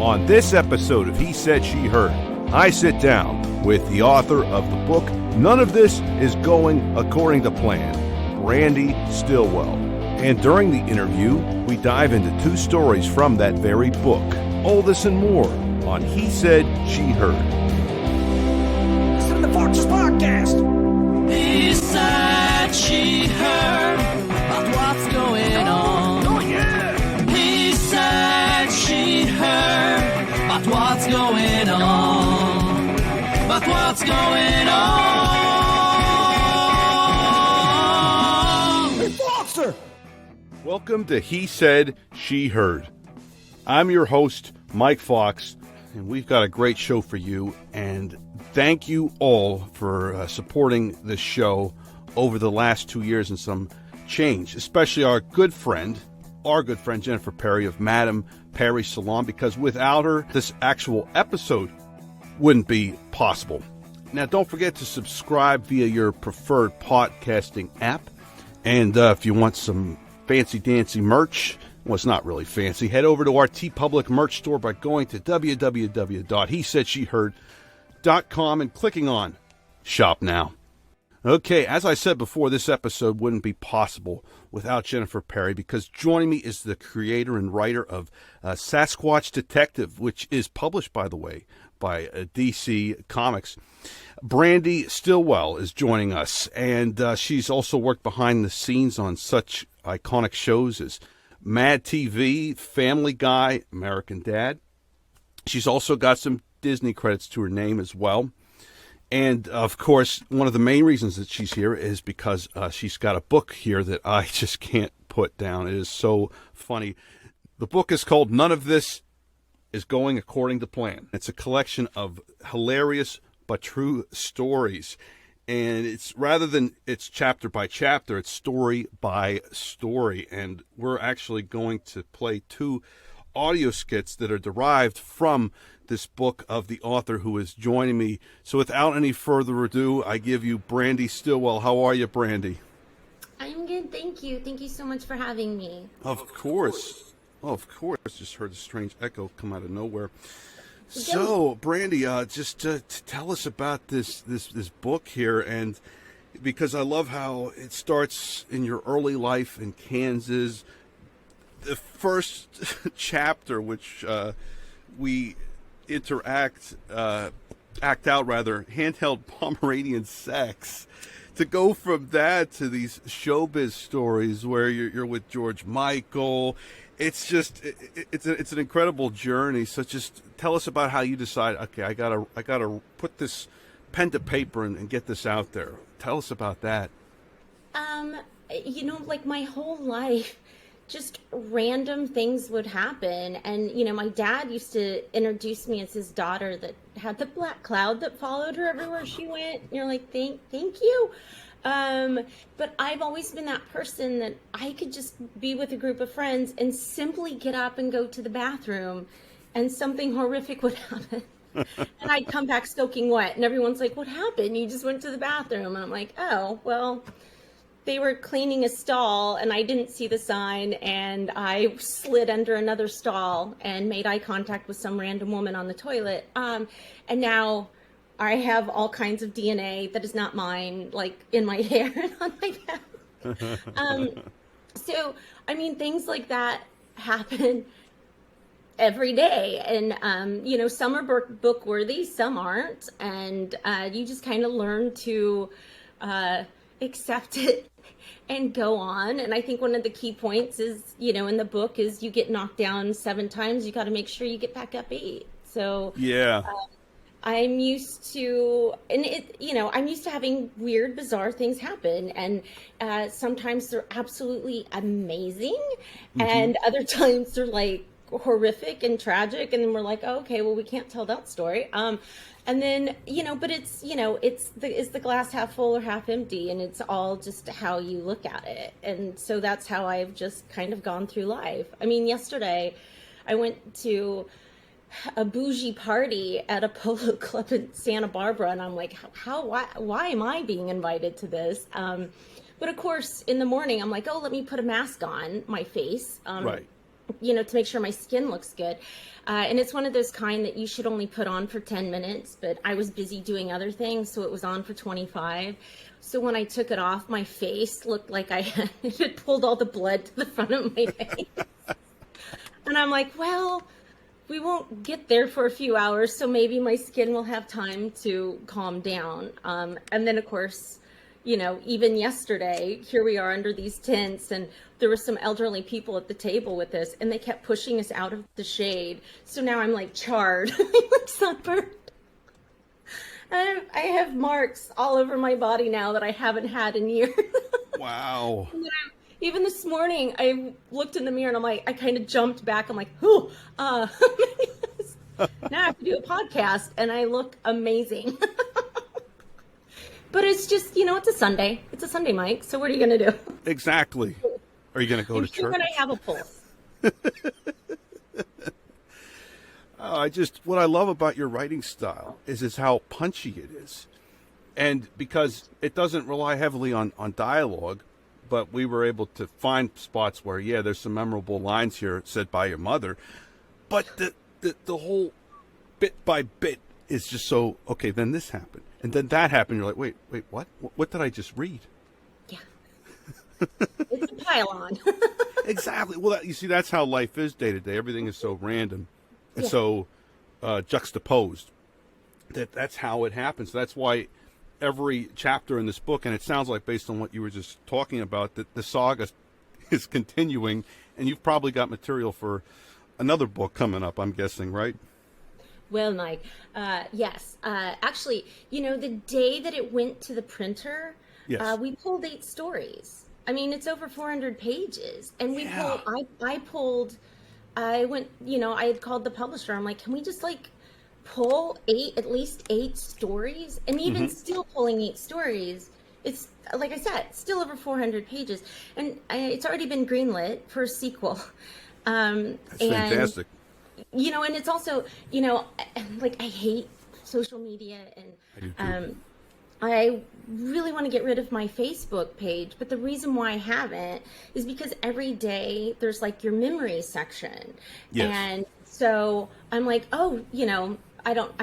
On this episode of He Said, She Heard, I sit down with the author of the book, None of This Is Going According to Plan, Brandee Stiwell. And during the interview, we dive into two stories from that very book. All this and more on He Said, She Heard. Listen to the Fortress Podcast. He said she heard about what's going on. Oh, yeah. He said she heard about what's going on. About what's going on. Hey, Foxer. Welcome to He Said, She Heard. I'm your host, Mike Fox, and we've got a great show for you. And thank you all for supporting this show over the last 2 years and some change, especially our good friend Jennifer Perry of Madame Perry Salon, because without her, this actual episode wouldn't be possible. Now, don't forget to subscribe via your preferred podcasting app. And if you want some fancy-dancy merch, well, it's not really fancy, head over to our TeePublic merch store by going to www.hesaidSheheard.com and clicking on Shop Now. Okay, as I said before, this episode wouldn't be possible without Jennifer Perry, because joining me is the creator and writer of Sasquatch Detective, which is published, by the way, by DC Comics. Brandee Stiwell is joining us, and she's also worked behind the scenes on such iconic shows as Mad TV, Family Guy, American Dad. She's also got some Disney credits to her name as well. And, of course, one of the main reasons that she's here is because she's got a book here that I just can't put down. It is so funny. The book is called None of This Is Going According to Plan. It's a collection of hilarious but true stories. And it's rather than it's chapter by chapter, it's story by story. And we're actually going to play two audio skits that are derived from this book of the author who is joining me. So without any further ado, I give you Brandee Stiwell. How are you, Brandee? I'm good, thank you. Thank you so much for having me. Of course. Oh, of course. Just heard a strange echo come out of nowhere. So, Brandee, just to tell us about this book here, and because I love how it starts in your early life in Kansas. The first chapter, which we act out, handheld Pomeranian sex, to go from that to these showbiz stories where you're with George Michael. It's just it's an incredible journey. So just tell us about how you decide, okay, I gotta put this pen to paper and get this out there. Tell us about that. Like my whole life, just random things would happen. And, my dad used to introduce me as his daughter that had the black cloud that followed her everywhere she went. And you're like, thank you. But I've always been that person that I could just be with a group of friends and simply get up and go to the bathroom and something horrific would happen. And I'd come back soaking wet and everyone's like, what happened? You just went to the bathroom. And I'm like, oh, well, they were cleaning a stall and I didn't see the sign and I slid under another stall and made eye contact with some random woman on the toilet. And now I have all kinds of DNA that is not mine, like in my hair and on my back. So, things like that happen every day. And, some are book worthy, some aren't. And you just kind of learn to accept it and go on. And I think one of the key points is, in the book is you get knocked down 7 times, you got to make sure you get back up 8. So yeah. I'm used to, I'm used to having weird, bizarre things happen. And sometimes they're absolutely amazing. Mm-hmm. And other times they're like horrific and tragic. And then we're like, oh, okay, well, we can't tell that story. And then, but it's the glass half full or half empty, and it's all just how you look at it. And so that's how I've just kind of gone through life. Yesterday I went to a bougie party at a polo club in Santa Barbara, and I'm like, why am I being invited to this? But of course, in the morning, I'm like, oh, let me put a mask on my face. Right. to make sure my skin looks good. And it's one of those kind that you should only put on for 10 minutes, but I was busy doing other things, so it was on for 25. So when I took it off, my face looked like it had pulled all the blood to the front of my face. And I'm like, well, we won't get there for a few hours, so maybe my skin will have time to calm down. And then, of course, even yesterday, here we are under these tents, and there were some elderly people at the table with us, and they kept pushing us out of the shade. So now I'm like charred, like sunburned. I have marks all over my body now that I haven't had in years. Wow. Even this morning, I looked in the mirror and I'm like, I kind of jumped back. I'm like, now I have to do a podcast, and I look amazing. But it's just, it's a Sunday. It's a Sunday, Mike. So what are you going to do? Exactly. Are you going to go to church? When I have a pulse. What I love about your writing style is how punchy it is. And because it doesn't rely heavily on dialogue, but we were able to find spots where, there's some memorable lines here said by your mother. But the whole bit by bit is just so, okay, then this happened. And then that happened. You're like, wait, what? What did I just read? Yeah. It's a pile-on. Exactly. Well, you see, that's how life is day to day. Everything is so random and so juxtaposed. That's how it happens. That's why every chapter in this book, and it sounds like based on what you were just talking about, that the saga is continuing, and you've probably got material for another book coming up, I'm guessing, right? Well, Mike, yes. Actually, the day that it went to the printer, we pulled 8 stories. I mean, it's over 400 pages. And we pulled, I had called the publisher. I'm like, can we just pull at least 8 stories? And even still pulling 8 stories, it's, like I said, still over 400 pages. And it's already been greenlit for a sequel. That's fantastic. And it's also, I hate social media, and I really want to get rid of my Facebook page, but the reason why I haven't is because every day there's your memory section. Yes. And so I'm like, I'm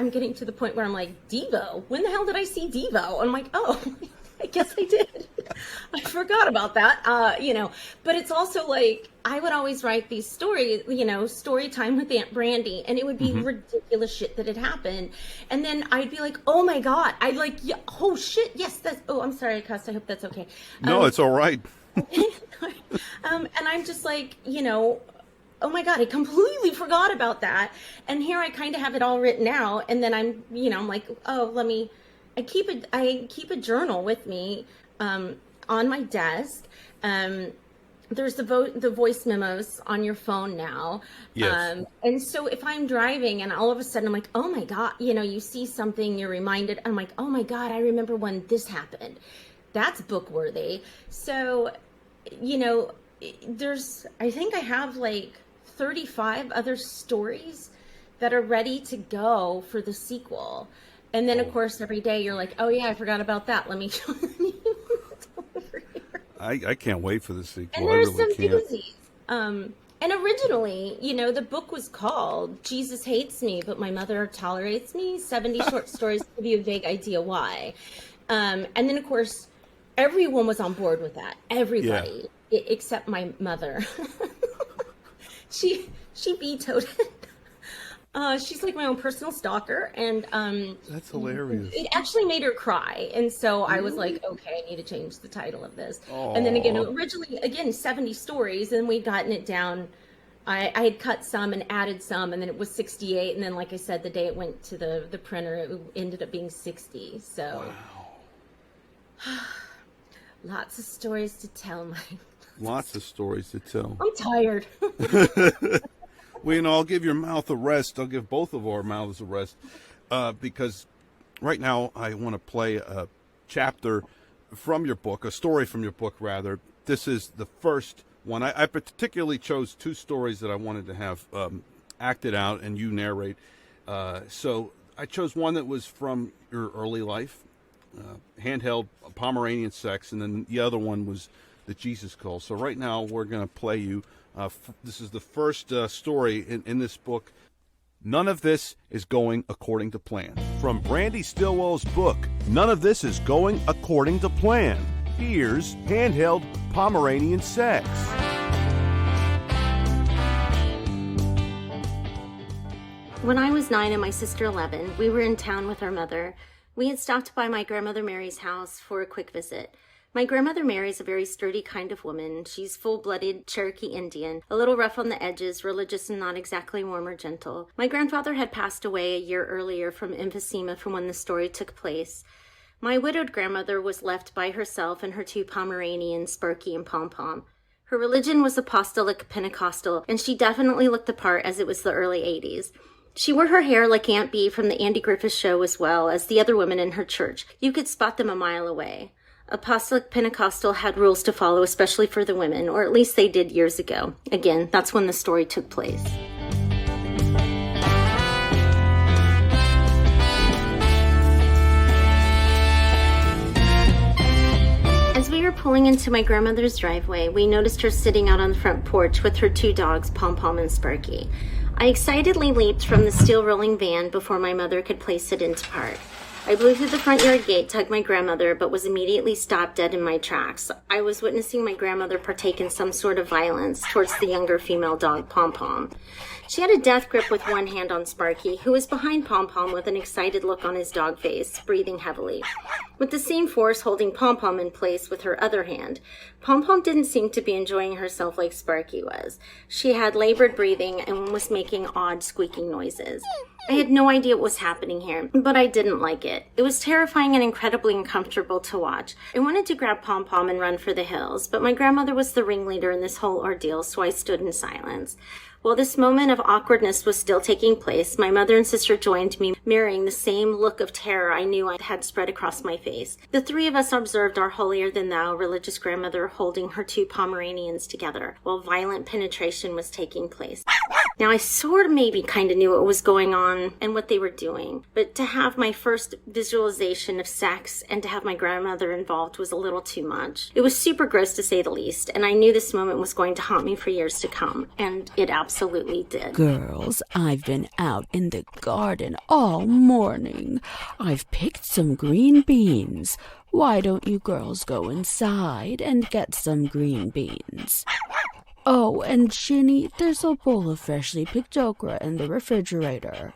getting to the point where I'm like, Devo, when the hell did I see Devo? I'm like, oh, I guess I did. I forgot about that, but it's also I would always write these stories, story time with Aunt Brandee, and it would be ridiculous shit that had happened. And then I'd be like, oh my God, oh shit, yes, I'm sorry, I cussed, I hope that's okay. No, it's all right. And I'm just oh my God, I completely forgot about that. And here I kind of have it all written out. And then I'm like, oh, I keep a journal with me, on my desk. There's the voice memos on your phone now. Yes. And so if I'm driving and all of a sudden I'm like, oh my God, you see something, you're reminded. I'm like, oh my God, I remember when this happened. That's book worthy. So, I think I have 35 other stories that are ready to go for the sequel. And then, of course, every day you're like, oh, yeah, I forgot about that. Let me I can't wait for the sequel. And there's I really some can't. doozies. And originally, the book was called Jesus Hates Me, but My Mother Tolerates Me, 70 Short Stories to give you a vague idea why. And then, of course, everyone was on board with that. Everybody, except my mother. She vetoed it. She's my own personal stalker, and That's hilarious. it actually made her cry, and so I was like, okay, I need to change the title of this. And then again, originally 70 stories, and we'd gotten it down. I had cut some and added some, and then it was 68, and then like I said, the day it went to the printer, it ended up being 60. So lots of stories to tell, Mike. Lots of stories to tell. I'm tired. Well, I'll give your mouth a rest. I'll give both of our mouths a rest, because right now I want to play a chapter from your book, a story from your book, rather. This is the first one. I particularly chose 2 stories that I wanted to have acted out and you narrate. So I chose one that was from your early life, handheld Pomeranian sex, and then the other one was the Jesus Call. So right now we're going to play you This is the first story in this book. None of this is going according to plan. From Brandee Stiwell's book, None of This is Going According to Plan. Here's Handheld Pomeranian Sex. When I was 9 and my sister 11, we were in town with our mother. We had stopped by my grandmother Mary's house for a quick visit. My grandmother Mary's a very sturdy kind of woman. She's full-blooded Cherokee Indian, a little rough on the edges, religious and not exactly warm or gentle. My grandfather had passed away a year earlier from emphysema from when the story took place. My widowed grandmother was left by herself and her 2 Pomeranians, Sparky and Pom Pom. Her religion was apostolic Pentecostal, and she definitely looked the part as it was the early 80s. She wore her hair like Aunt Bee from the Andy Griffith Show as well as the other women in her church. You could spot them a mile away. Apostolic Pentecostal had rules to follow, especially for the women, or at least they did years ago. Again, that's when the story took place. As we were pulling into my grandmother's driveway, we noticed her sitting out on the front porch with her 2 dogs, Pom Pom and Sparky. I excitedly leaped from the steel rolling van before my mother could place it into park. I blew through the front yard gate, tugged my grandmother, but was immediately stopped dead in my tracks. I was witnessing my grandmother partake in some sort of violence towards the younger female dog, Pom Pom. She had a death grip with one hand on Sparky, who was behind Pom Pom with an excited look on his dog face, breathing heavily. With the same force holding Pom Pom in place with her other hand, Pom Pom didn't seem to be enjoying herself like Sparky was. She had labored breathing and was making odd squeaking noises. I had no idea what was happening here, but I didn't like it. It was terrifying and incredibly uncomfortable to watch. I wanted to grab Pom Pom and run for the hills, but my grandmother was the ringleader in this whole ordeal, so I stood in silence. While this moment of awkwardness was still taking place, my mother and sister joined me, mirroring the same look of terror I knew I had spread across my face. The 3 of us observed our holier-than-thou religious grandmother holding her 2 Pomeranians together, while violent penetration was taking place. Now, I sort of maybe kind of knew what was going on and what they were doing, but to have my first visualization of sex and to have my grandmother involved was a little too much. It was super gross to say the least, and I knew this moment was going to haunt me for years to come, and it absolutely did. Girls, I've been out in the garden all morning. I've picked some green beans. Why don't you girls go inside and get some green beans? Oh, and Ginny, there's a bowl of freshly picked okra in the refrigerator.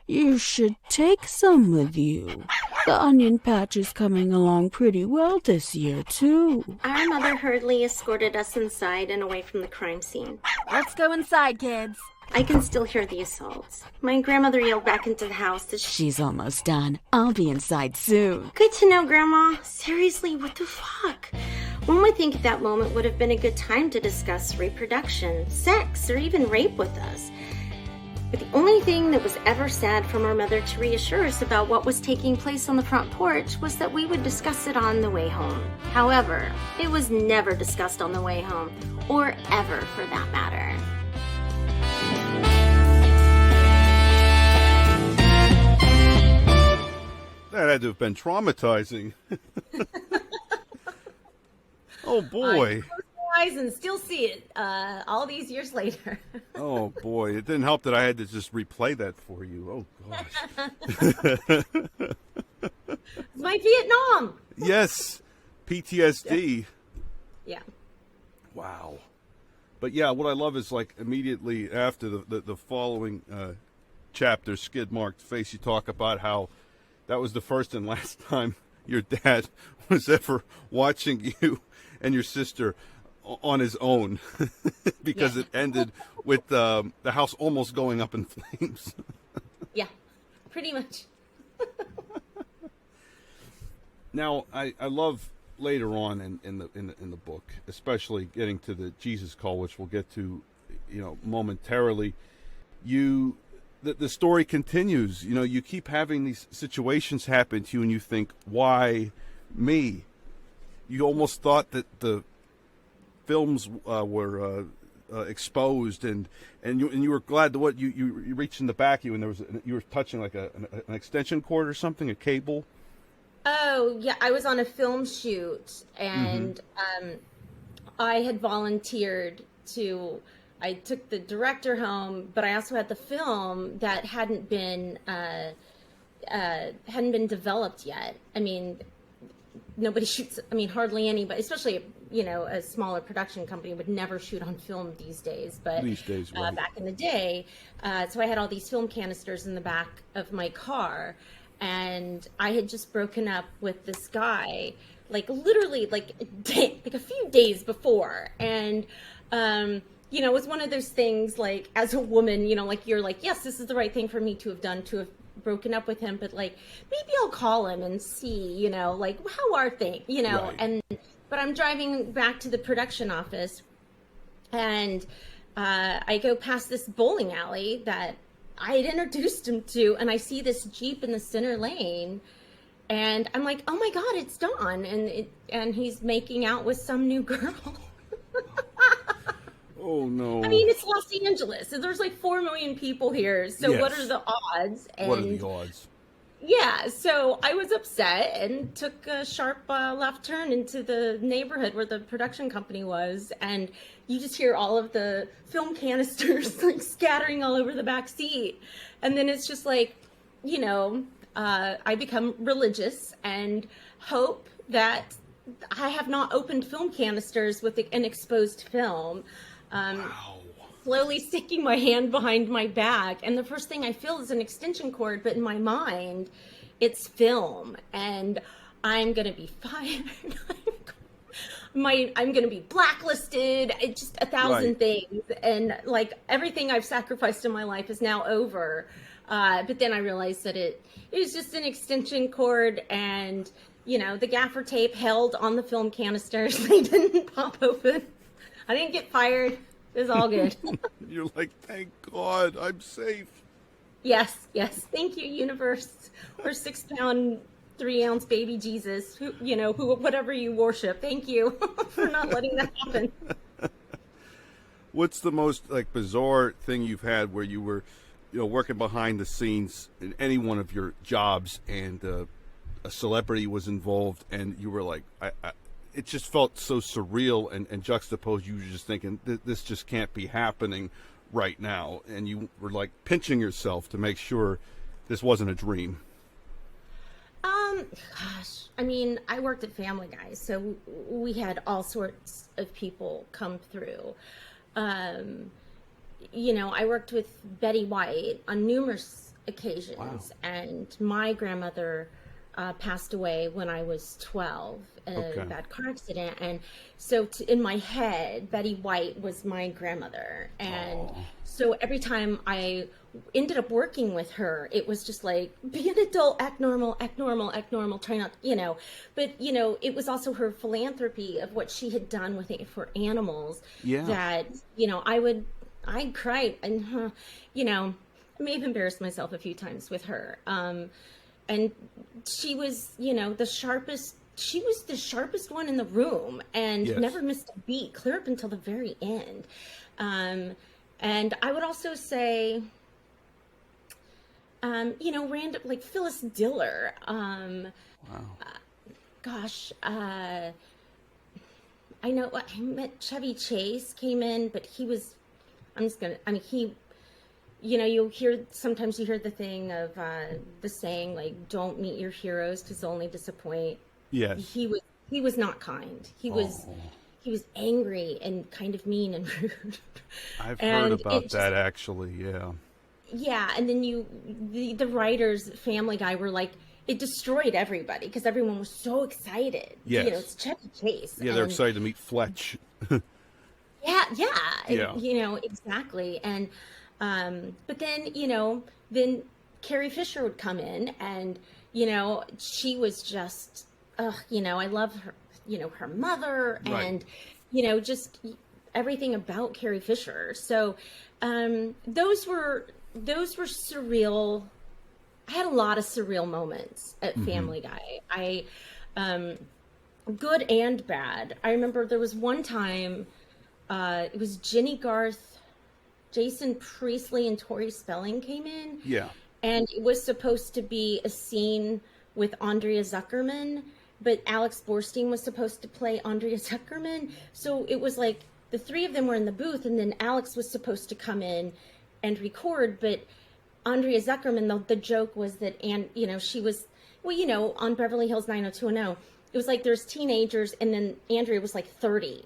You should take some with you. The onion patch is coming along pretty well this year, too. Our mother hurriedly escorted us inside and away from the crime scene. Let's go inside, kids. I can still hear the assaults. My grandmother yelled back into the house that She's almost done. I'll be inside soon. Good to know, Grandma. Seriously, what the fuck? One would think that moment would have been a good time to discuss reproduction, sex, or even rape with us. But the only thing that was ever said from our mother to reassure us about what was taking place on the front porch was that we would discuss it on the way home. However, it was never discussed on the way home, or ever for that matter. That had to have been traumatizing. Oh, boy. I close my eyes and still see it all these years later. Oh, boy. It didn't help that I had to just replay that for you. Oh, gosh. It's my Vietnam. Yes. PTSD. Yeah. Wow. But, yeah, what I love is, like, immediately after the following chapter, Skid Marked Face, you talk about how that was the first and last time your dad was ever watching you and your sister on his own because it ended with the house almost going up in flames. Yeah, pretty much. Now, I love later on in the book, especially getting to the Jesus call, which we'll get to, momentarily. The story continues. You keep having these situations happen to you, and you think, why me? You almost thought that the films were exposed, and you were glad to what you reached in the back of you, and you were touching like an extension cord or something, a cable. Oh yeah, I was on a film shoot, and I had volunteered I took the director home, but I also had the film that hadn't been developed yet. I mean, nobody shoots, I mean, hardly anybody, especially, you know, a smaller production company would never shoot on film these days, but These days, right. back in the day, so I had all these film canisters in the back of my car, and I had just broken up with this guy, like literally like like a few days before, and you know, it was one of those things, like, as a woman, you know, like, you're like, yes, this is the right thing for me to have done, to have broken up with him, but like, maybe I'll call him and see, you know, like, how are things, you know, Right. but I'm driving back to the production office, and I go past this bowling alley that I had introduced him to, and I see this Jeep in the center lane, and I'm like, oh my God, it's Don, and he's making out with some new girl. Oh no. I mean, it's Los Angeles, so there's like 4 million people here. So Yes. what are the odds? What are the odds? Yeah, so I was upset and took a sharp left turn into the neighborhood where the production company was, and you just hear all of the film canisters like scattering all over the back seat, and then it's just like, you know, I become religious and hope that I have not opened film canisters with an exposed film. Wow. Slowly sticking my hand behind my back, and the first thing I feel is an extension cord, but in my mind it's film, and I'm gonna be fired. I'm gonna be blacklisted. It's just 1,000 Right. things, and like everything I've sacrificed in my life is now over. But then I realized that it was just an extension cord, and you know, the gaffer tape held on the film canisters. They didn't pop open. I didn't get fired. It was all good. You're like, thank God, I'm safe. Yes. Thank you, universe, or 6-pound, 3-ounce baby Jesus, who, you know, whatever you worship. Thank you for not letting that happen. What's the most like bizarre thing you've had where you were, you know, working behind the scenes in any one of your jobs, and a celebrity was involved, and you were like, it just felt so surreal and juxtaposed. You were just thinking, this just can't be happening right now, and you were like pinching yourself to make sure this wasn't a dream. Gosh, I mean, I worked at Family Guy, so we had all sorts of people come through. You know, I worked with Betty White on numerous occasions, Wow. and my grandmother passed away when I was 12 in Okay. a bad car accident, and so in my head, Betty White was my grandmother, and so every time I ended up working with her, it was just like, be an adult, act normal, try not, you know, but you know, it was also her philanthropy of what she had done with it for animals. Yeah. That, you know, I cried, and you know, I may have embarrassed myself a few times with her. And she was, you know, she was the sharpest one in the room, and Yes. never missed a beat, clear up until the very end. And I would also say, you know, random, like Phyllis Diller. Wow. Gosh, I know I met Chevy Chase came in, but he was, you know, sometimes you hear the thing of the saying, like, don't meet your heroes because they'll only disappoint. Yes. He was not kind. He was angry and kind of mean and rude. I've And heard about it that actually. Yeah. Yeah, and then the writers, Family Guy, were like, it destroyed everybody because everyone was so excited. Yes. You know, it's Chevy Chase. Yeah, they're and- excited to meet Fletch. Yeah, Yeah. you know, exactly. And but then, you know, then Carrie Fisher would come in, and you know, she was just, you know, I love her, you know, her mother, Right. and you know, just everything about Carrie Fisher. So those were surreal. I had a lot of surreal moments at Family Guy. Good and bad. I remember there was one time, it was Jenny Garth, Jason Priestley, and Tori Spelling came in. Yeah. And it was supposed to be a scene with Andrea Zuckerman, but Alex Borstein was supposed to play Andrea Zuckerman. So it was like the three of them were in the booth, and then Alex was supposed to come in and record, but Andrea Zuckerman, the joke was that, and she was, on Beverly Hills 90210, it was like there's teenagers, and then Andrea was like 30,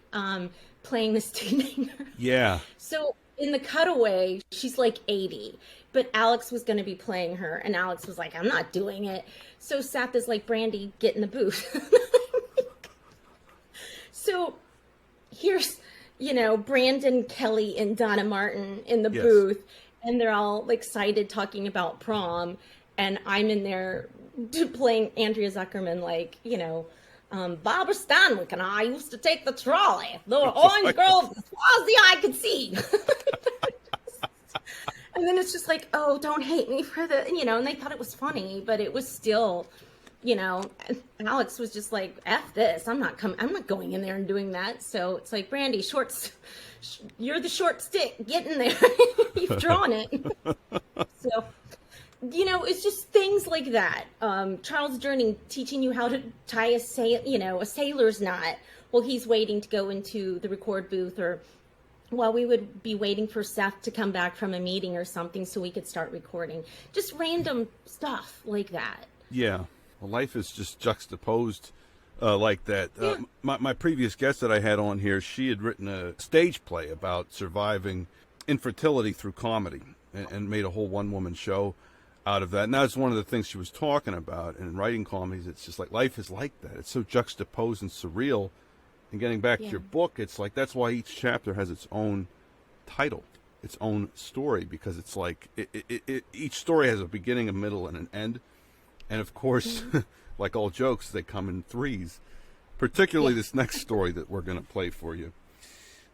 playing this teenager. Yeah. So in the cutaway, she's like 80, but Alex was going to be playing her, and Alex was like, I'm not doing it. So Seth is like, Brandee, get in the booth. So here's, Brandon, Kelly, and Donna Martin in the booth, and they're all excited talking about prom, and I'm in there playing Andrea Zuckerman, like, Barbara Stanwyck and I used to take the trolley. The orange girls as far as the eye could see. And then it's just like, oh, don't hate me for the, and they thought it was funny, but it was still, Alex was just like, F this, I'm not going in there and doing that. So it's like, Brandee, you're the short stick, get in there. You've drawn it. So, it's just things like that. Charles Durning teaching you how to tie a sailor's knot while he's waiting to go into the record booth, or while we would be waiting for Seth to come back from a meeting or something so we could start recording. Just random stuff like that. Yeah. Well, life is just juxtaposed like that. Yeah. My previous guest that I had on here, she had written a stage play about surviving infertility through comedy and made a whole one-woman show out of that. And that's one of the things she was talking about. And in writing comedies, it's just like life is like that. It's so juxtaposed and surreal. And getting back to your book, it's like that's why each chapter has its own title, its own story, because it's like each story has a beginning, a middle, and an end. And of course, like all jokes, they come in threes, particularly this next story that we're going to play for you,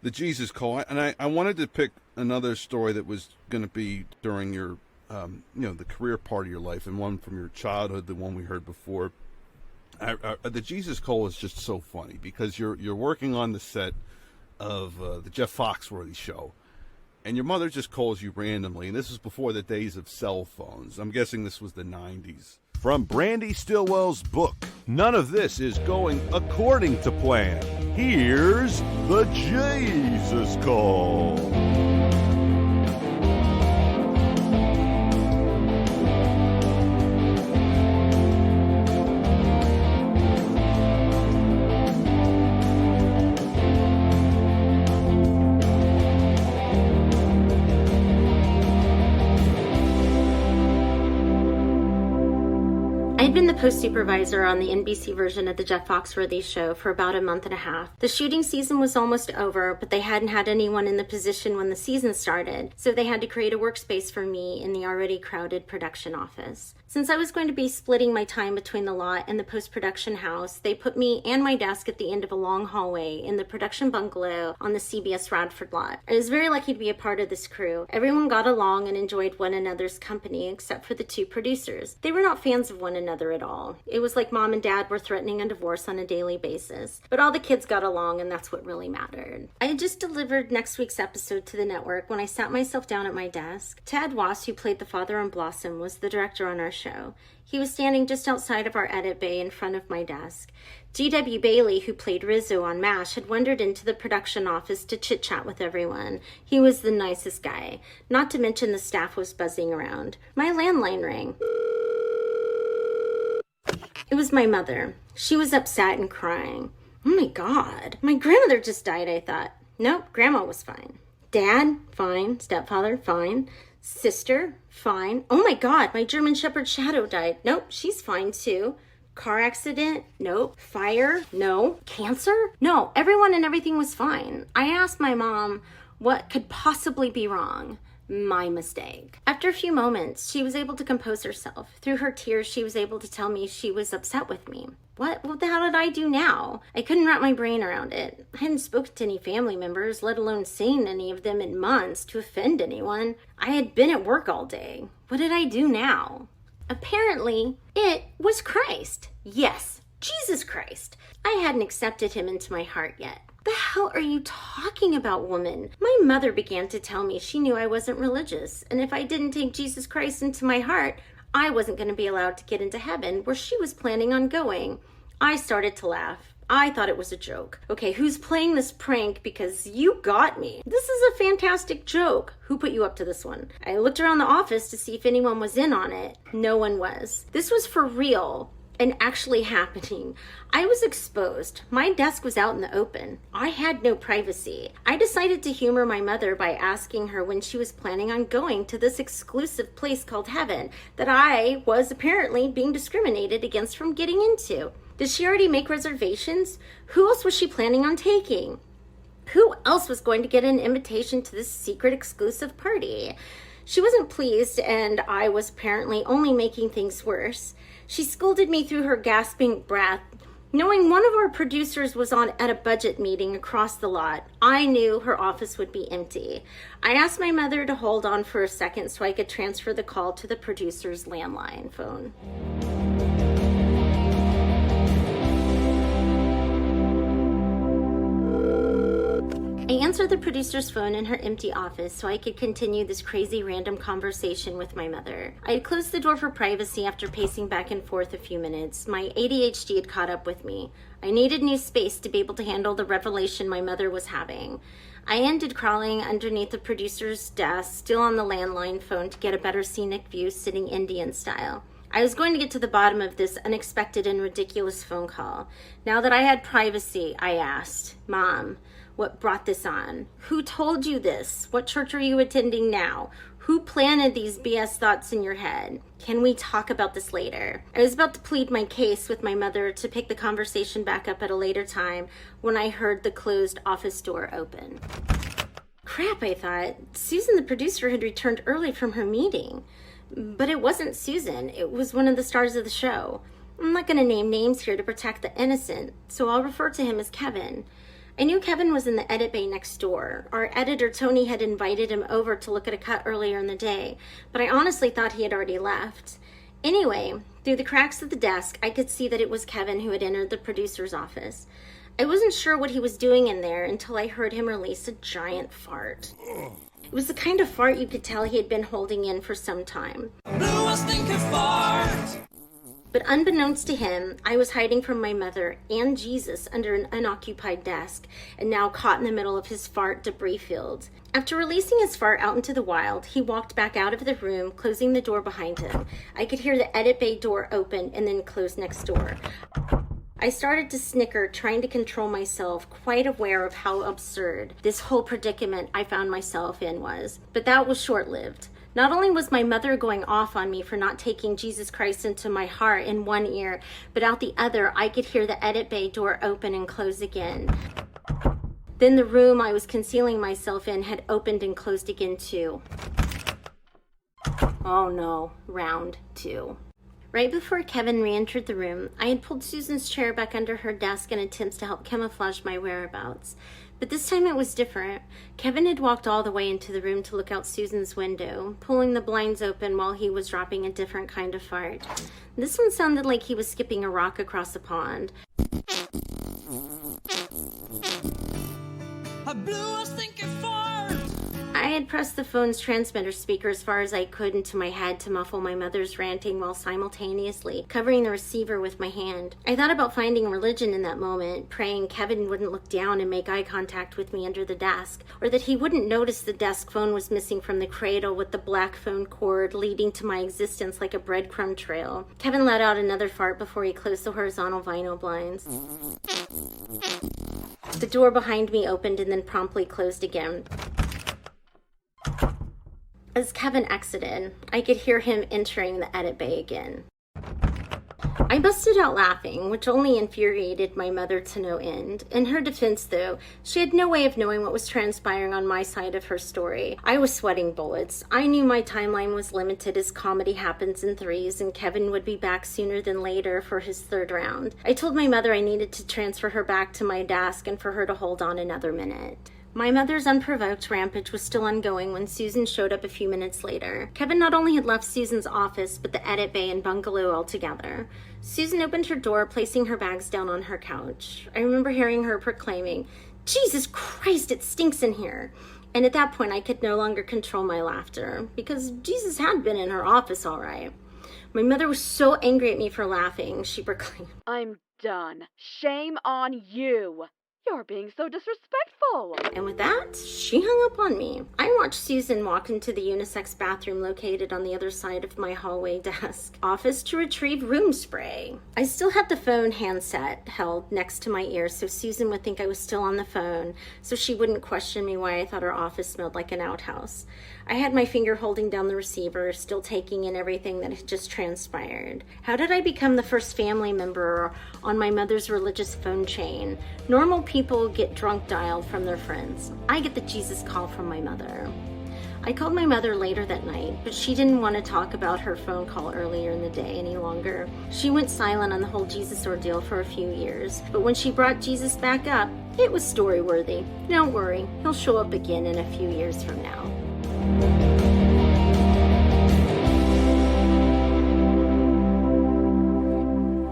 The Jesus Call. And I wanted to pick another story that was going to be during your, the career part of your life, and one from your childhood, the one we heard before. The Jesus Call is just so funny because you're working on the set of the Jeff Foxworthy show, and your mother just calls you randomly, and this is before the days of cell phones. I'm guessing this was the 90s. From Brandee Stiwell's book, None of This is Going According to Plan. Here's the Jesus Call. I'd been the post supervisor on the NBC version of the Jeff Foxworthy show for about a month and a half. The shooting season was almost over, but they hadn't had anyone in the position when the season started, so they had to create a workspace for me in the already crowded production office. Since I was going to be splitting my time between the lot and the post-production house, they put me and my desk at the end of a long hallway in the production bungalow on the CBS Radford lot. I was very lucky to be a part of this crew. Everyone got along and enjoyed one another's company except for the two producers. They were not fans of one another at all. It was like mom and dad were threatening a divorce on a daily basis. But all the kids got along, and that's what really mattered. I had just delivered next week's episode to the network when I sat myself down at my desk. Tad Wass, who played the father on Blossom, was the director on our show. He was standing just outside of our edit bay in front of my desk. G.W. Bailey, who played Rizzo on MASH, had wandered into the production office to chit-chat with everyone. He was the nicest guy. Not to mention the staff was buzzing around. My landline rang. It was my mother. She was upset and crying. Oh my God, my grandmother just died, I thought. Nope, Grandma was fine. Dad, fine. Stepfather, fine. Sister, fine. Oh my God, my German Shepherd Shadow died. Nope, she's fine too. Car accident? Nope. Fire? No. Cancer? No, everyone and everything was fine. I asked my mom what could possibly be wrong. My mistake. After a few moments, she was able to compose herself. Through her tears, she was able to tell me she was upset with me. What the hell did I do now? I couldn't wrap my brain around it. I hadn't spoken to any family members, let alone seen any of them in months to offend anyone. I had been at work all day. What did I do now? Apparently, it was Christ. Yes, Jesus Christ. I hadn't accepted him into my heart yet. The hell are you talking about, woman? My mother began to tell me she knew I wasn't religious, and if I didn't take Jesus Christ into my heart, I wasn't going to be allowed to get into heaven where she was planning on going. I started to laugh. I thought it was a joke. Okay, who's playing this prank? Because you got me. This is a fantastic joke. Who put you up to this one? I looked around the office to see if anyone was in on it. No one was. This was for real and actually happening. I was exposed. My desk was out in the open. I had no privacy. I decided to humor my mother by asking her when she was planning on going to this exclusive place called heaven that I was apparently being discriminated against from getting into. Did she already make reservations? Who else was she planning on taking? Who else was going to get an invitation to this secret exclusive party? She wasn't pleased, and I was apparently only making things worse. She scolded me through her gasping breath. Knowing one of our producers was on at a budget meeting across the lot, I knew her office would be empty. I asked my mother to hold on for a second so I could transfer the call to the producer's landline phone. I answered the producer's phone in her empty office so I could continue this crazy random conversation with my mother. I had closed the door for privacy after pacing back and forth a few minutes. My ADHD had caught up with me. I needed new space to be able to handle the revelation my mother was having. I ended crawling underneath the producer's desk, still on the landline phone, to get a better scenic view sitting Indian style. I was going to get to the bottom of this unexpected and ridiculous phone call. Now that I had privacy, I asked, "Mom, what brought this on? Who told you this? What church are you attending now? Who planted these BS thoughts in your head? Can we talk about this later?" I was about to plead my case with my mother to pick the conversation back up at a later time when I heard the closed office door open. Crap, I thought. Susan, the producer, had returned early from her meeting. But it wasn't Susan. It was one of the stars of the show. I'm not going to name names here to protect the innocent, so I'll refer to him as Kevin. I knew Kevin was in the edit bay next door. Our editor, Tony, had invited him over to look at a cut earlier in the day, but I honestly thought he had already left. Anyway, through the cracks of the desk, I could see that it was Kevin who had entered the producer's office. I wasn't sure what he was doing in there until I heard him release a giant fart. It was the kind of fart you could tell he had been holding in for some time. Blew a stinking fart. But unbeknownst to him, I was hiding from my mother and Jesus under an unoccupied desk, and now caught in the middle of his fart debris field. After releasing his fart out into the wild, he walked back out of the room, closing the door behind him. I could hear the edit bay door open and then close next door. I started to snicker, trying to control myself, quite aware of how absurd this whole predicament I found myself in was. But that was short-lived. Not only was my mother going off on me for not taking Jesus Christ into my heart in one ear, but out the other, I could hear the edit bay door open and close again. Then the room I was concealing myself in had opened and closed again too. Oh no, round two. Right before Kevin re-entered the room, I had pulled Susan's chair back under her desk in attempts to help camouflage my whereabouts. But this time it was different. Kevin had walked all the way into the room to look out Susan's window, pulling the blinds open while he was dropping a different kind of fart. This one sounded like he was skipping a rock across a pond. I blew a stinking fart. I had pressed the phone's transmitter speaker as far as I could into my head to muffle my mother's ranting while simultaneously covering the receiver with my hand. I thought about finding religion in that moment, praying Kevin wouldn't look down and make eye contact with me under the desk, or that he wouldn't notice the desk phone was missing from the cradle with the black phone cord leading to my existence like a breadcrumb trail. Kevin let out another fart before he closed the horizontal vinyl blinds. The door behind me opened and then promptly closed again. As Kevin exited, I could hear him entering the edit bay again. I busted out laughing, which only infuriated my mother to no end. In her defense, though, she had no way of knowing what was transpiring on my side of her story. I was sweating bullets. I knew my timeline was limited as comedy happens in threes, and Kevin would be back sooner than later for his third round. I told my mother I needed to transfer her back to my desk and for her to hold on another minute. My mother's unprovoked rampage was still ongoing when Susan showed up a few minutes later. Kevin not only had left Susan's office, but the edit bay and bungalow altogether. Susan opened her door, placing her bags down on her couch. I remember hearing her proclaiming, "Jesus Christ, it stinks in here." And at that point, I could no longer control my laughter, because Jesus had been in her office all right. My mother was so angry at me for laughing, she proclaimed, "I'm done. Shame on you. You're being so disrespectful. And with that, she hung up on me. I watched Susan walk into the unisex bathroom located on the other side of my hallway desk office to retrieve room spray. I still had the phone handset held next to my ear so Susan would think I was still on the phone, so she wouldn't question me why I thought her office smelled like an outhouse. I had my finger holding down the receiver, still taking in everything that had just transpired. How did I become the first family member on my mother's religious phone chain? Normal people get drunk dialed from their friends. I get the Jesus call from my mother. I called my mother later that night, but she didn't want to talk about her phone call earlier in the day any longer. She went silent on the whole Jesus ordeal for a few years, but when she brought Jesus back up, it was story-worthy. Don't worry, he'll show up again in a few years from now.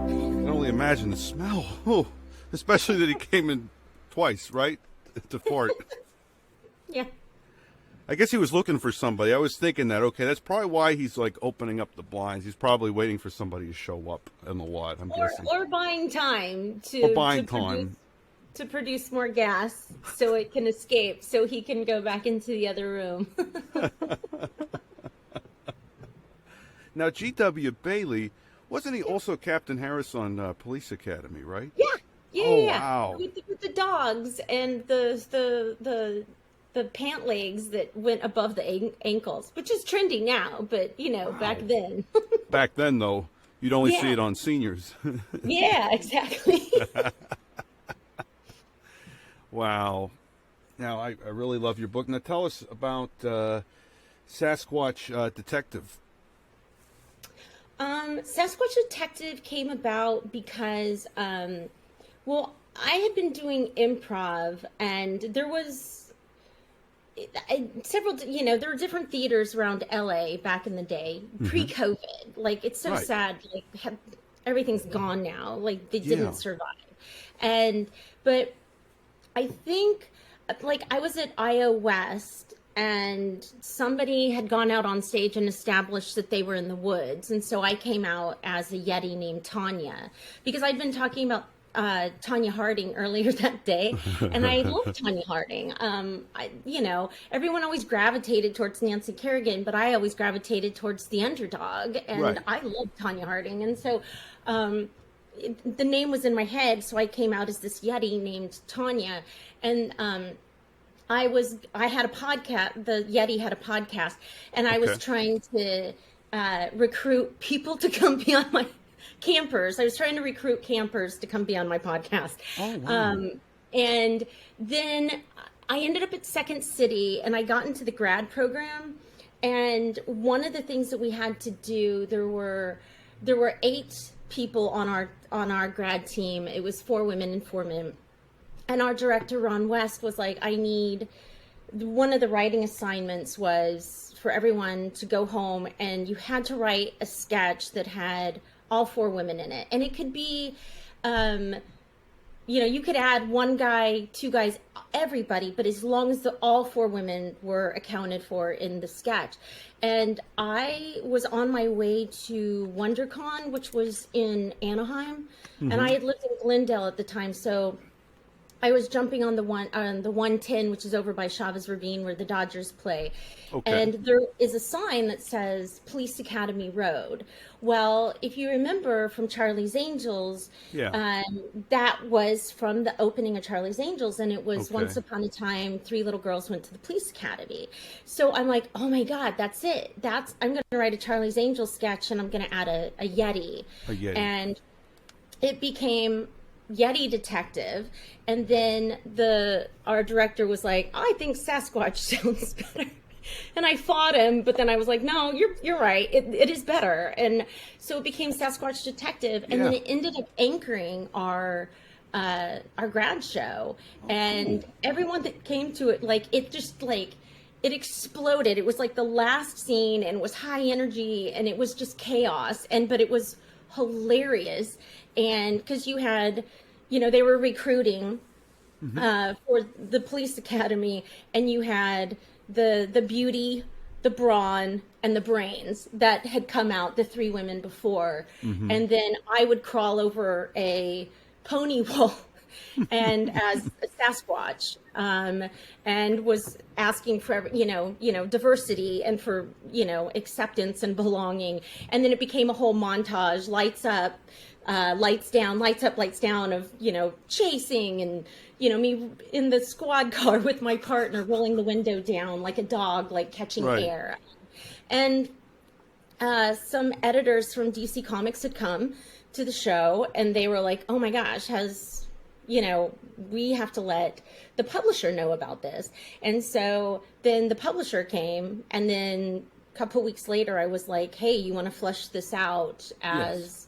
I can only imagine the smell. Oh, especially that he came in twice, right? To fart. Yeah. I guess he was looking for somebody. I was thinking that, okay, that's probably why he's like opening up the blinds. He's probably waiting for somebody to show up in the lot, I'm guessing. Or buying time to produce more gas so it can escape, so he can go back into the other room. Now, G.W. Bailey, wasn't he also Captain Harris on Police Academy, right? Yeah. Oh, wow. With the dogs and the pant legs that went above the ankles, which is trendy now, but, back then. Back then, though, you'd only see it on seniors. Yeah, exactly. Wow. Now, I really love your book. Now, tell us about Sasquatch Detective. Sasquatch Detective came about because, I had been doing improv, and there was several, there were different theaters around LA back in the day, pre-COVID. Like, it's so sad, like, everything's gone now. Like, they didn't survive. But I think, like, I was at IO West, and somebody had gone out on stage and established that they were in the woods. And so I came out as a Yeti named Tanya, because I'd been talking about Tanya Harding earlier that day, and I love Tanya Harding. Everyone always gravitated towards Nancy Kerrigan, but I always gravitated towards the underdog, and I love Tanya Harding. And so the name was in my head, so I came out as this Yeti named Tanya. And I had a podcast, the Yeti had a podcast, and I was trying to recruit people to come be on my campers. I was trying to recruit campers to come be on my podcast. Oh, wow. And then I ended up at Second City, and I got into the grad program. And one of the things that we had to do, there were 8 people on our grad team. It was 4 women and 4 men. And our director, Ron West, was like, one of the writing assignments was for everyone to go home, and you had to write a sketch that had all 4 women in it. And it could be, you could add 1 guy, 2 guys, everybody, but as long as all 4 women were accounted for in the sketch. And I was on my way to WonderCon, which was in Anaheim, and I had lived in Glendale at the time, so I was jumping on the 110, which is over by Chavez Ravine, where the Dodgers play. Okay. And there is a sign that says Police Academy Road. Well, if you remember from Charlie's Angels, that was from the opening of Charlie's Angels, and it was once upon a time 3 little girls went to the police academy. So I'm like, oh my God, that's it. I'm going to write a Charlie's Angels sketch, and I'm going to add a Yeti. And it became Yeti Detective. And then our director was like, I think Sasquatch sounds better. And I fought him, but then I was like, no, you're right. It is better. And so it became Sasquatch Detective. And then it ended up anchoring our grad show. And everyone that came to it, it exploded. It was like the last scene, and it was high energy, and it was just chaos. But it was hilarious. And because you had, they were recruiting for the police academy, and you had the beauty, the brawn, and the brains that had come out, the 3 women before. And then I would crawl over a Ponywool and as a Sasquatch, and was asking for, diversity and for, acceptance and belonging. And then it became a whole montage, lights up, lights down, lights up, lights down of, chasing and, me in the squad car with my partner rolling the window down like a dog, like catching air. And some editors from DC Comics had come to the show and they were like, oh my gosh, we have to let the publisher know about this. And so then the publisher came, and then a couple weeks later I was like, hey, you want to flesh this out as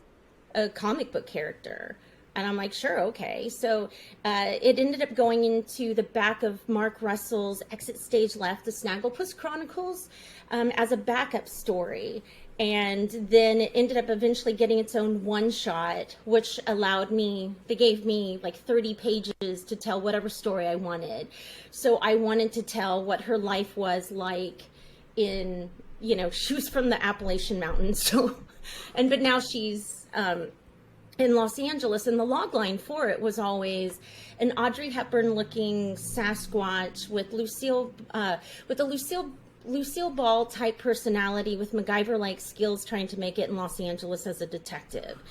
a comic book character? And I'm like, sure, okay. So it ended up going into the back of Mark Russell's Exit Stage Left, the Snagglepuss Chronicles, as a backup story. And then it ended up eventually getting its own one-shot, which they gave me like 30 pages to tell whatever story I wanted. So I wanted to tell what her life was like in, she was from the Appalachian Mountains. So, but now she's in Los Angeles, and the logline for it was always an Audrey Hepburn-looking Sasquatch with a Lucille Ball type personality with MacGyver-like skills, trying to make it in Los Angeles as a detective.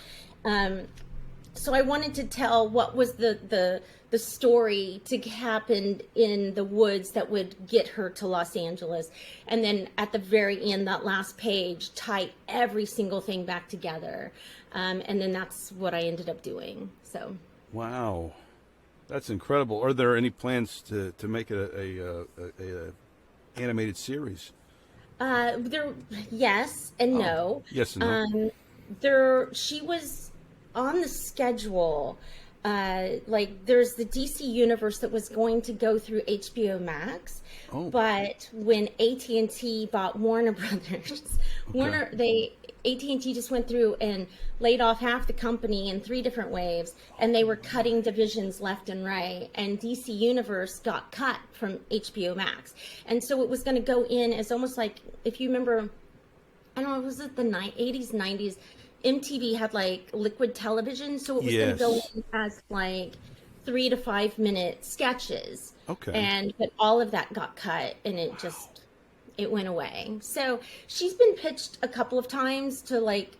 So I wanted to tell what was the story to happen in the woods that would get her to Los Angeles. And then at the very end, that last page, tie every single thing back together. And then that's what I ended up doing. So. Wow. That's incredible. Are there any plans to make it a animated series? Yes and no. Yes and no. She was on the schedule. There's the DC universe that was going to go through HBO Max, but when AT&T bought Warner Brothers, AT&T just went through and laid off half the company in 3 different waves, and they were cutting divisions left and right, and DC Universe got cut from HBO Max. And so it was going to go in as almost like, if you remember, I don't know, was it the 80s, 90s, MTV had like liquid television, so it was going to go in as like 3 to 5 minute sketches. But all of that got cut, and it went away. So she's been pitched a couple of times to like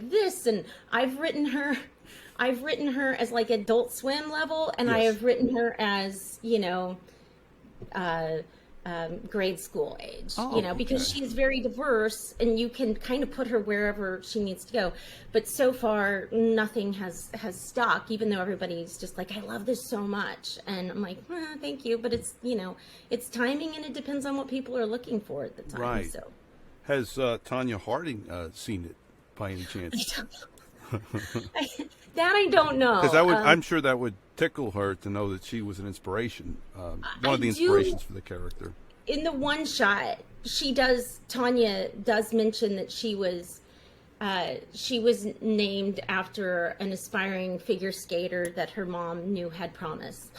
this, and I've written her as like Adult Swim level, and I have written her as grade school age, because she's very diverse, and you can kind of put her wherever she needs to go. But so far, nothing has stuck, even though everybody's just like, I love this so much. And I'm like, thank you. But it's, it's timing, and it depends on what people are looking for at the time. Right. So. Has Tanya Harding seen it by any chance? That I don't know. Because I'm sure that would tickle her to know that she was an inspiration, one of the inspirations for the character. In the one shot, Tanya does mention that she was named after an aspiring figure skater that her mom knew had promise.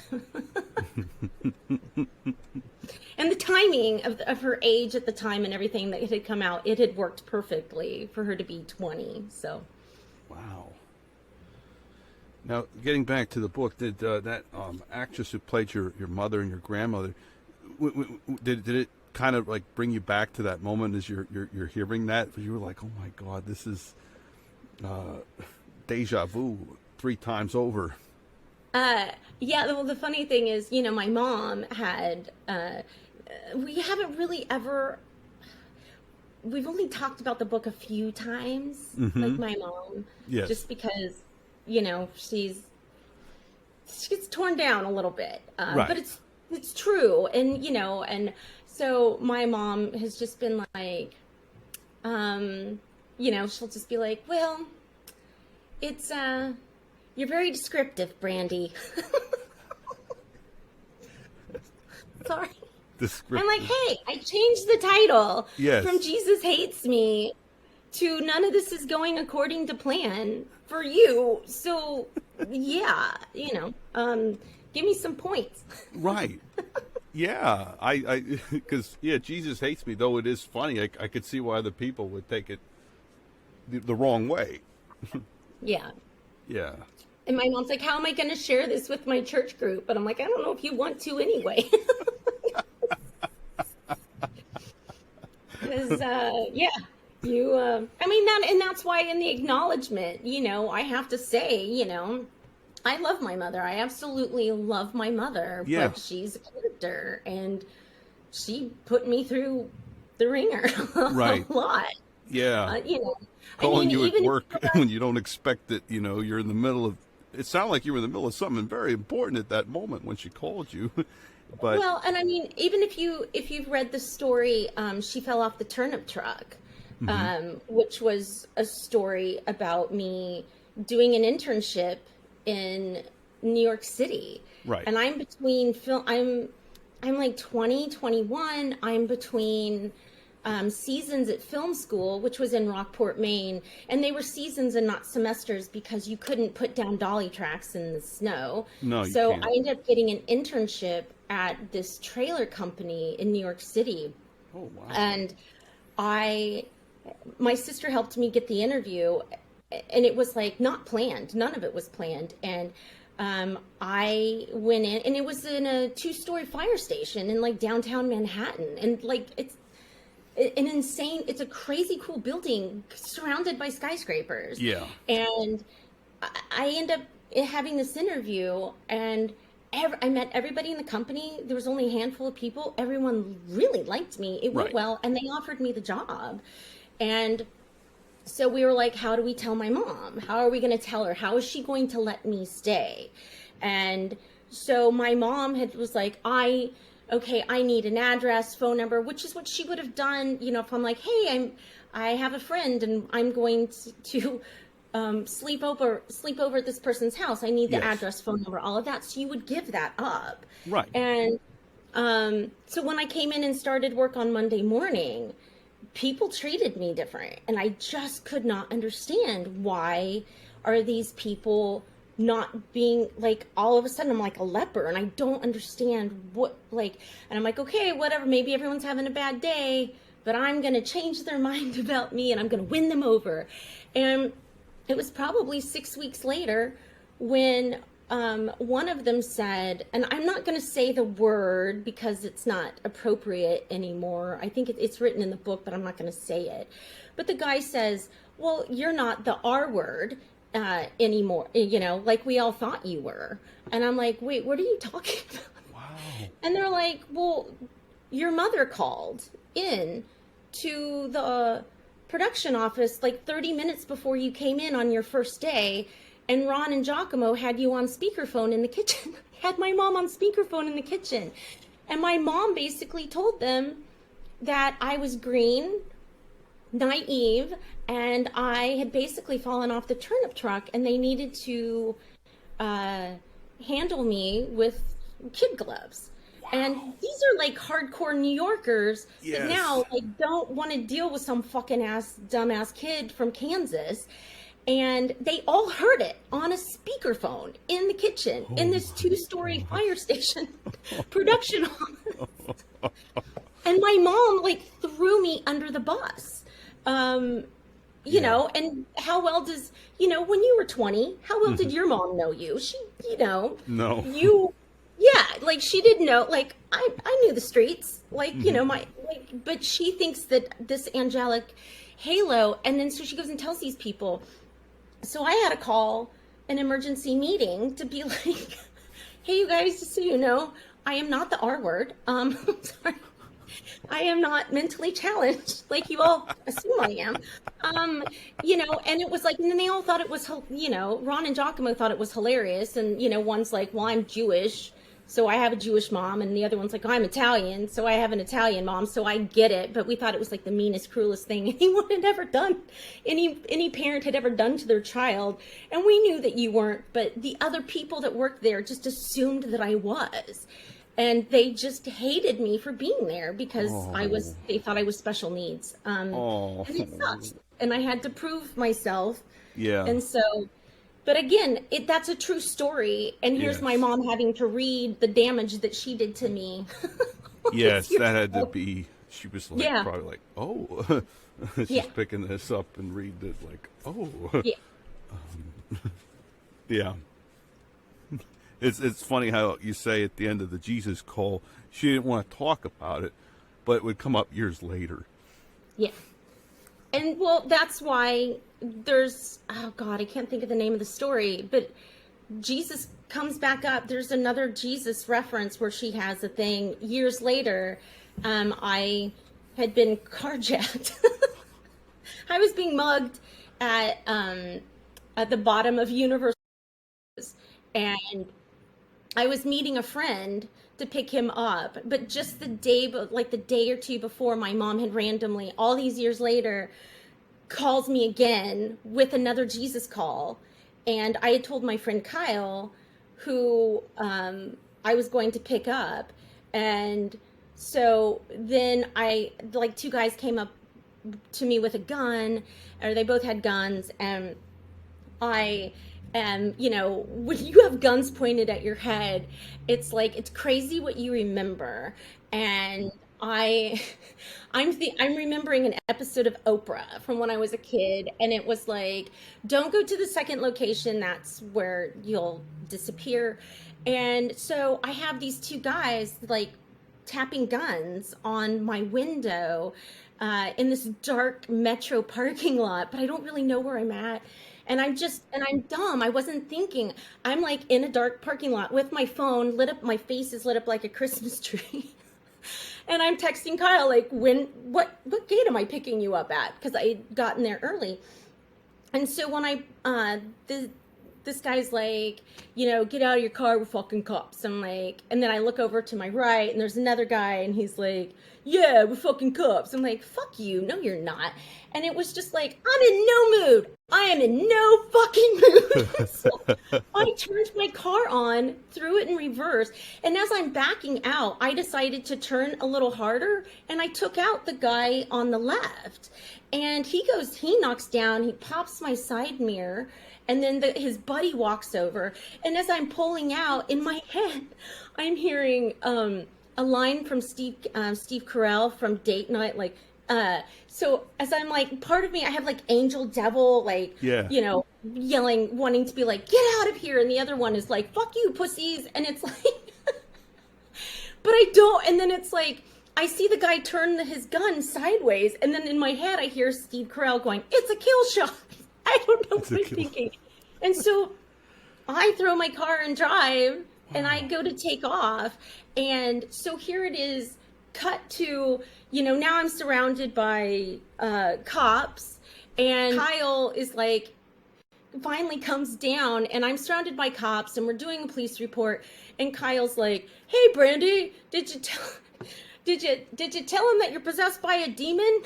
And the timing of her age at the time and everything that had come out, it had worked perfectly for her to be 20. So. Wow. Now, getting back to the book, did that actress who played your mother and your grandmother, did it kind of like bring you back to that moment as you're hearing that? You were like, oh my God, this is deja vu 3 times over. Yeah, well, the funny thing is, my mom had, we haven't really ever, we've only talked about the book a few times, like my mom, just because, she gets torn down a little bit, right. But it's true. And, and so my mom has just been like, she'll just be like, well, it's, you're very descriptive, Brandee. Sorry. Descriptive. I'm like, hey, I changed the title from Jesus Hates Me to None of This Is Going According to Plan for you. So, yeah, give me some points. Right. Yeah. Because Jesus Hates Me, though it is funny, I could see why other people would take it the wrong way. Yeah. Yeah. And my mom's like, how am I going to share this with my church group? But I'm like, I don't know if you want to anyway. Because, yeah, I mean, and that's why in the acknowledgement, I have to say, I love my mother. I absolutely love my mother, Yeah. but she's a character and she put me through the ringer Right. a lot. Yeah. I Calling mean, you at even work when you don't expect it, you're in the middle of, it sounded like you were in the middle of something very important at that moment when she called you. But well, and I mean, even if you've read the story, she fell off the turnip truck, which was a story about me doing an internship in New York City. Right. And I'm between I'm like 20, 21. I'm between seasons at film school, which was in Rockport, Maine. And they were seasons and not semesters because you couldn't put down dolly tracks in the snow. No, you so can't. I ended up getting an internship at this trailer company in New York City. oh wow. And my sister helped me get the interview, and it was like not planned. None of it was planned. And I went in, and it was in a 2-story fire station in like downtown Manhattan. And like, it's a crazy cool building surrounded by skyscrapers. Yeah. And I end up having this interview, and I met everybody in the company. There was only a handful of people. Everyone really liked me. It went Right. well, and they offered me the job. And so we were like, how do we tell my mom? How are we going to tell her? How is she going to let me stay? And so my mom was like, I need an address, phone number, which is what she would have done, if I'm like, hey, I have a friend and I'm going to sleep over at this person's house. I need the Yes. address, phone number, all of that. So you would give that up. Right. And so when I came in and started work on Monday morning, people treated me different. And I just could not understand, why are these people not being like, all of a sudden I'm like a leper, and I don't understand what, like, and I'm like, okay, whatever, maybe everyone's having a bad day, but I'm going to change their mind about me and I'm going to win them over. And it was probably 6 weeks later when one of them said, and I'm not going to say the word because it's not appropriate anymore. I think it's written in the book, but I'm not going to say it. But the guy says, well, you're not the R word anymore, like we all thought you were. And I'm like, wait, what are you talking about? Wow. And they're like, well, your mother called in to the production office like 30 minutes before you came in on your first day, and Ron and Giacomo had you on speakerphone in the kitchen. Had my mom on speakerphone in the kitchen. And my mom basically told them that I was green, naive, and I had basically fallen off the turnip truck, and they needed to handle me with kid gloves. And these are like hardcore New Yorkers Yes. that now like don't want to deal with some fucking dumbass kid from Kansas. And they all heard it on a speakerphone in the kitchen in this 2-story fire station production office. And my mom like threw me under the bus. You know, and how well does, when you were 20, how well did your mom know you? She, No. yeah, like she didn't know, like I knew the streets, like, but she thinks that this angelic halo, and then so she goes and tells these people. So I had to call an emergency meeting to be like, hey, you guys, just so you know, I am not the R word. Sorry. I am not mentally challenged like you all assume I am. And it was like, and then they all thought it was, Ron and Giacomo thought it was hilarious. And, one's like, well, I'm Jewish, so I have a Jewish mom. And the other one's like, I'm Italian, so I have an Italian mom, so I get it. But we thought it was like the meanest, cruelest thing anyone had ever done, any parent had ever done to their child. And we knew that you weren't, but the other people that worked there just assumed that I was. And they just hated me for being there because they thought I was special needs. And it sucks. And I had to prove myself. Yeah. And so, but again, that's a true story. And here's my mom having to read the damage that she did to me. Yes, that had to be, she was like, Yeah. probably like, oh, she's Yeah. picking this up and read it like, oh. Yeah. Yeah. It's funny how you say at the end of the Jesus call, she didn't want to talk about it, but it would come up years later. Yeah. And well, that's why there's, oh God, I can't think of the name of the story, but Jesus comes back up. There's another Jesus reference where she has a thing years later. I had been carjacked. I was being mugged at the bottom of Universal, and I was meeting a friend to pick him up, but just the day, like the day or two before, my mom had randomly, all these years later, calls me again with another Jesus call. And I had told my friend Kyle, who I was going to pick up. And so then like two guys came up to me with a gun, or they both had guns. And you know, when you have guns pointed at your head, it's like, it's crazy what you remember. And I'm remembering an episode of Oprah from when I was a kid, and it was like, don't go to the second location, that's where you'll disappear. And so I have these two guys like tapping guns on my window in this dark metro parking lot, but I don't really know where I'm at. And I'm dumb. I wasn't thinking. I'm like in a dark parking lot with my phone lit up. My face is lit up like a Christmas tree. And I'm texting Kyle, like, what gate am I picking you up at? Because I had gotten there early. And so when this guy's like, you know, get out of your car, we're fucking cops. I'm like, and then I look over to my right, and there's another guy, and he's like, yeah, we're fucking cops. I'm like, fuck you. No, you're not. And it was just like, I'm in no mood. I am in no fucking mood. So I turned my car on, threw it in reverse, and as I'm backing out, I decided to turn a little harder, and I took out the guy on the left. And he knocks down, he pops my side mirror, and then his buddy walks over. And as I'm pulling out, in my head, I'm hearing a line from Steve Carell from Date Night, like, so as I'm like, part of me, I have like angel devil, like, Yeah. you know, yelling, wanting to be like, get out of here. And the other one is like, fuck you, pussies. And it's like, but I don't. And then it's like, I see the guy turn his gun sideways. And then in my head, I hear Steve Carell going, it's a kill shot. I don't know what I'm thinking. And so I throw my car and drive, and I go to take off. And so here it is, cut to, you know, now I'm surrounded by cops, and Kyle is like, finally comes down, and I'm surrounded by cops, and we're doing a police report, and Kyle's like, hey, Brandee, did you tell him that you're possessed by a demon?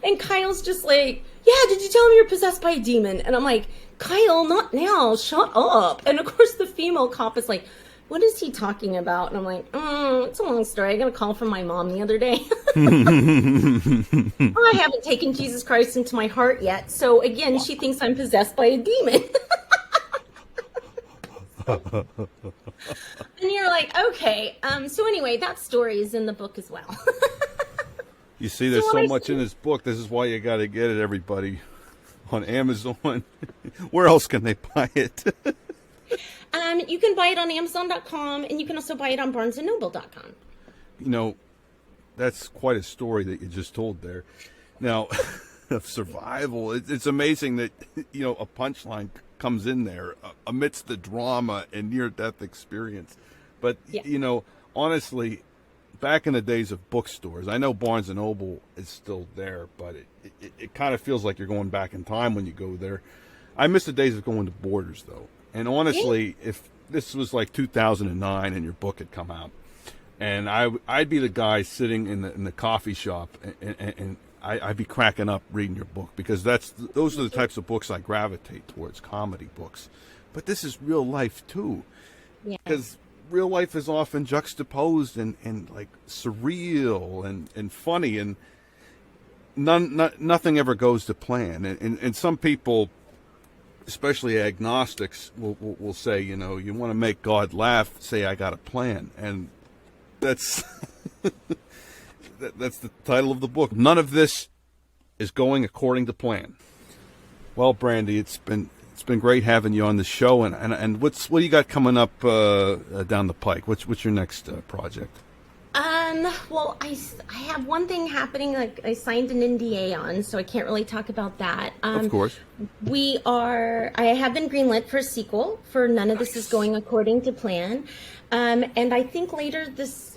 And Kyle's just like, yeah, did you tell him you're possessed by a demon? And I'm like, Kyle, not now, shut up. And of course the female cop is like, what is he talking about? And I'm like, it's a long story. I got a call from my mom the other day. Well, I haven't taken Jesus Christ into my heart yet. So again, she thinks I'm possessed by a demon. And you're like, okay. So anyway, that story is in the book as well. You see, there's so much in this book. This is why you got to get it, everybody, on Amazon. Where else can they buy it? You can buy it on Amazon.com, and you can also buy it on BarnesandNoble.com. You know, that's quite a story that you just told there. Now, of survival, it's amazing that, you know, a punchline comes in there amidst the drama and near-death experience. But, Yeah. you know, honestly, back in the days of bookstores, I know Barnes & Noble is still there, but it kind of feels like you're going back in time when you go there. I miss the days of going to Borders, though. And honestly, if this was like 2009 and your book had come out, and I'd be the guy sitting in the coffee shop, and I'd be cracking up reading your book, because those are the types of books I gravitate towards, comedy books. But this is real life too, because real life is often juxtaposed and like surreal and funny, and nothing ever goes to plan. And some people, especially agnostics, will say, you know, you want to make God laugh, say I got a plan. And that's that's the title of the book. None of this is going according to plan. Well, Brandee, it's been It's been great having you on the show. And what do you got coming up down the pike? What's your next project? Well, I have one thing happening, like I signed an NDA on, so I can't really talk about that. Of course. I have been greenlit for a sequel for None of This Is Going According to Plan. And I think later it's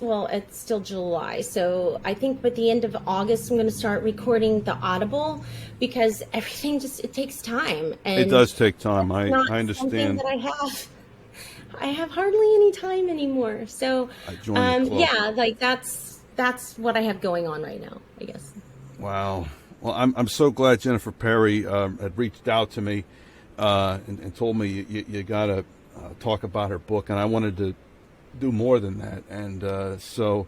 still July, so I think by the end of August, I'm going to start recording the Audible, because everything it takes time. And it does take time. I not understand. Something that I have hardly any time anymore. So, yeah, like that's what I have going on right now, I guess. Wow. Well, I'm so glad Jennifer Perry had reached out to me and told me you got to talk about her book, and I wanted to do more than that. And so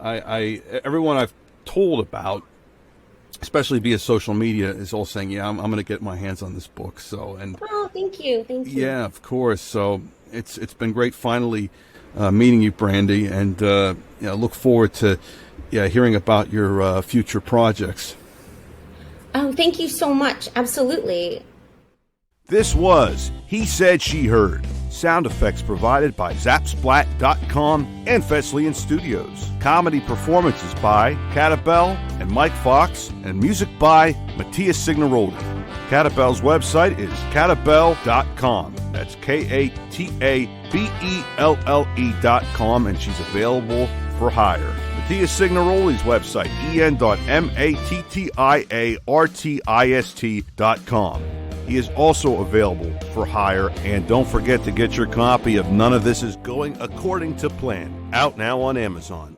everyone I've told about, especially via social media, is all saying, yeah, I'm going to get my hands on this book. So, and oh, thank you. Yeah, of course. So it's been great finally meeting you, Brandee, and look forward to hearing about your future projects. Oh, thank you so much. Absolutely. This was He Said, She Heard. Sound effects provided by Zapsplat.com and Fesleyan Studios. Comedy performances by Catabell and Mike Fox, and music by Matthias Signoroli. Catabell's website is catabell.com. That's KATABELLE.com, and she's available for hire. Matthias Signoroli's website, en.mattiaartist.com. He is also available for hire, and don't forget to get your copy of None of This Is Going According to Plan, out now on Amazon.